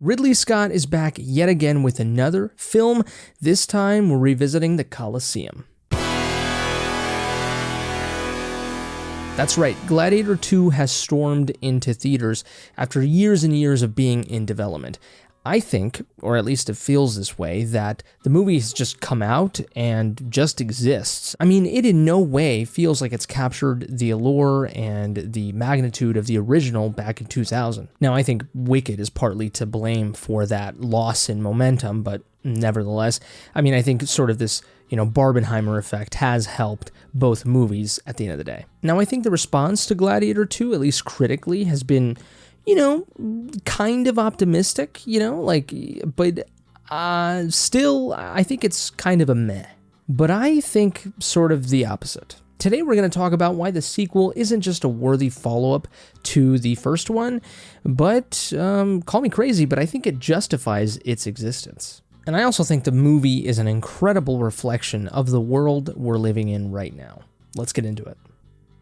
Ridley Scott is back yet again with another film. This time we're revisiting the Colosseum. That's right, Gladiator 2 has stormed into theaters after years and years of being in development. I think, or at least it feels this way, that the movie has just come out and just exists. I mean, it in no way feels like it's captured the allure and the magnitude of the original back in 2000. Now, I think Wicked is partly to blame for that loss in momentum, but nevertheless, I mean, I think sort of this, Barbenheimer effect has helped both movies at the end of the day. Now, I think the response to Gladiator 2, at least critically, has been kind of optimistic, but still, I think it's kind of a meh. But I think sort of the opposite. Today we're going to talk about why the sequel isn't just a worthy follow-up to the first one, but, call me crazy, but I think it justifies its existence. And I also think the movie is an incredible reflection of the world we're living in right now. Let's get into it.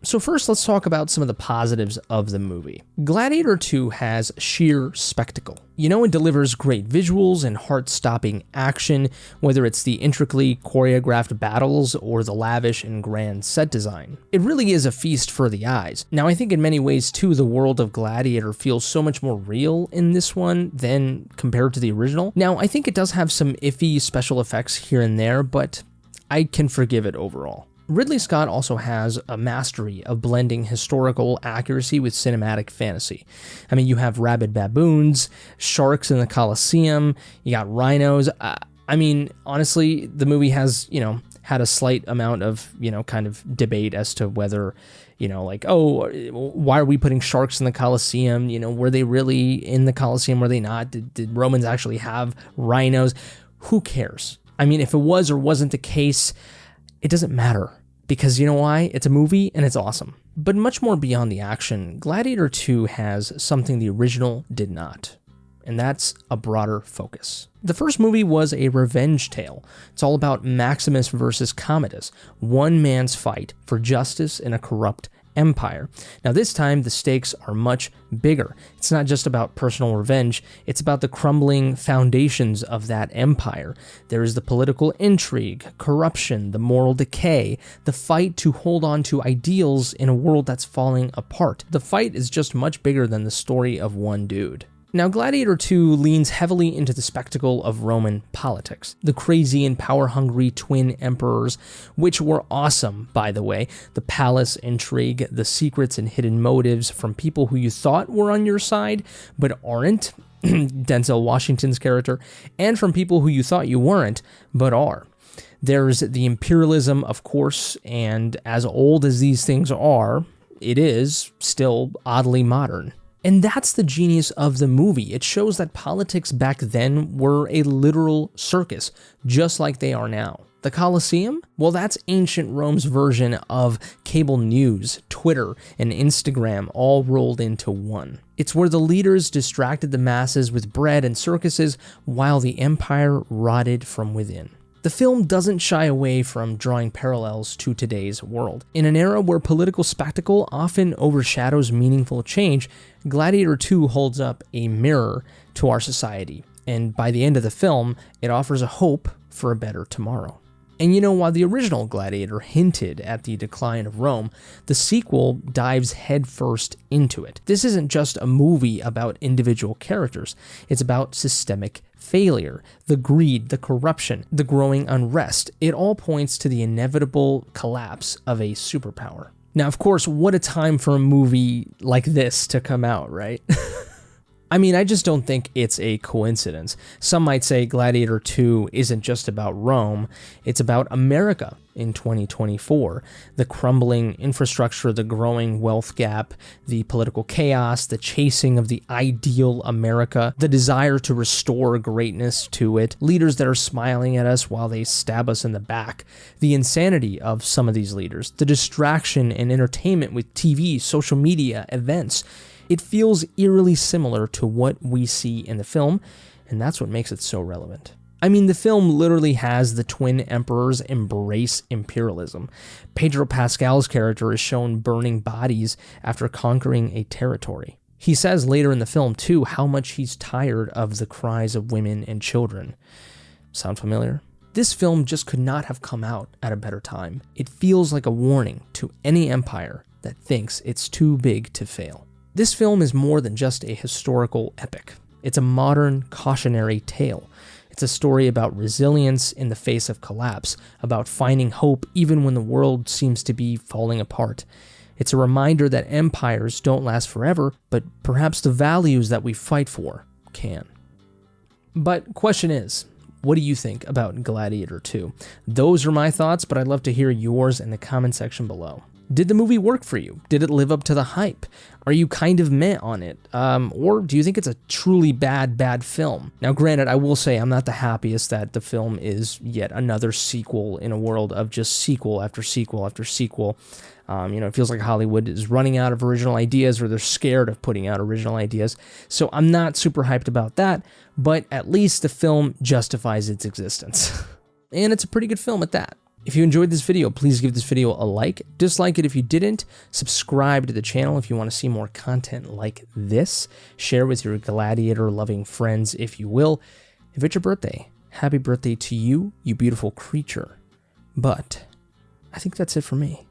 So first, let's talk about some of the positives of the movie. Gladiator 2 has sheer spectacle. It delivers great visuals and heart-stopping action, whether it's the intricately choreographed battles or the lavish and grand set design. It really is a feast for the eyes. Now, I think in many ways, too, the world of Gladiator feels so much more real in this one than compared to the original. Now, I think it does have some iffy special effects here and there, but I can forgive it overall. Ridley Scott also has a mastery of blending historical accuracy with cinematic fantasy. I mean, you have rabid baboons, sharks in the Colosseum, you got rhinos. Honestly, the movie has, had a slight amount of, kind of debate as to whether, why are we putting sharks in the Colosseum? Were they really in the Colosseum? Were they not? Did Romans actually have rhinos? Who cares? I mean, if it was or wasn't the case, it doesn't matter, because you know why? It's a movie and it's awesome. But much more beyond the action, Gladiator 2 has something the original did not, and that's a broader focus. The first movie was a revenge tale. It's all about Maximus versus Commodus, one man's fight for justice in a corrupt empire. Now this time the stakes are much bigger. It's not just about personal revenge, it's about the crumbling foundations of that empire. There is the political intrigue, corruption, the moral decay, the fight to hold on to ideals in a world that's falling apart. The fight is just much bigger than the story of one dude. Now, Gladiator 2 leans heavily into the spectacle of Roman politics. The crazy and power-hungry twin emperors, which were awesome, by the way. The palace intrigue, the secrets and hidden motives from people who you thought were on your side, but aren't, Denzel Washington's character, and from people who you thought you weren't, but are. There's the imperialism, of course, and as old as these things are, it is still oddly modern. And that's the genius of the movie. It shows that politics back then were a literal circus, just like they are now. The Colosseum? Well, that's ancient Rome's version of cable news, Twitter, and Instagram all rolled into one. It's where the leaders distracted the masses with bread and circuses while the empire rotted from within. The film doesn't shy away from drawing parallels to today's world. In an era where political spectacle often overshadows meaningful change, Gladiator 2 holds up a mirror to our society, and by the end of the film, it offers a hope for a better tomorrow. And while the original Gladiator hinted at the decline of Rome, the sequel dives headfirst into it. This isn't just a movie about individual characters, it's about systemic failure, the greed, the corruption, the growing unrest. It all points to the inevitable collapse of a superpower. Now, of course, what a time for a movie like this to come out, right? I mean, I just don't think it's a coincidence. Some might say Gladiator 2 isn't just about Rome, it's about America in 2024. The crumbling infrastructure, the growing wealth gap, the political chaos, the chasing of the ideal America, the desire to restore greatness to it, leaders that are smiling at us while they stab us in the back, the insanity of some of these leaders, the distraction and entertainment with TV, social media, events. It feels eerily similar to what we see in the film, and that's what makes it so relevant. I mean, the film literally has the twin emperors embrace imperialism. Pedro Pascal's character is shown burning bodies after conquering a territory. He says later in the film, too, how much he's tired of the cries of women and children. Sound familiar? This film just could not have come out at a better time. It feels like a warning to any empire that thinks it's too big to fail. This film is more than just a historical epic. It's a modern cautionary tale. It's a story about resilience in the face of collapse, about finding hope even when the world seems to be falling apart. It's a reminder that empires don't last forever, but perhaps the values that we fight for can. But question is, what do you think about Gladiator 2? Those are my thoughts, but I'd love to hear yours in the comment section below. Did the movie work for you? Did it live up to the hype? Are you kind of meh on it? Or do you think it's a truly bad film? Now, granted, I will say I'm not the happiest that the film is yet another sequel in a world of just sequel after sequel after sequel. It feels like Hollywood is running out of original ideas, or they're scared of putting out original ideas. So I'm not super hyped about that, but at least the film justifies its existence. And it's a pretty good film at that. If you enjoyed this video, please give this video a like. Dislike it if you didn't. Subscribe to the channel if you want to see more content like this. Share with your Gladiator-loving friends, if you will. If it's your birthday, happy birthday to you, you beautiful creature. But I think that's it for me.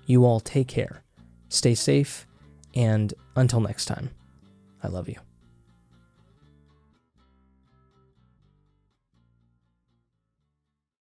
You all take care, stay safe, and until next time, I love you.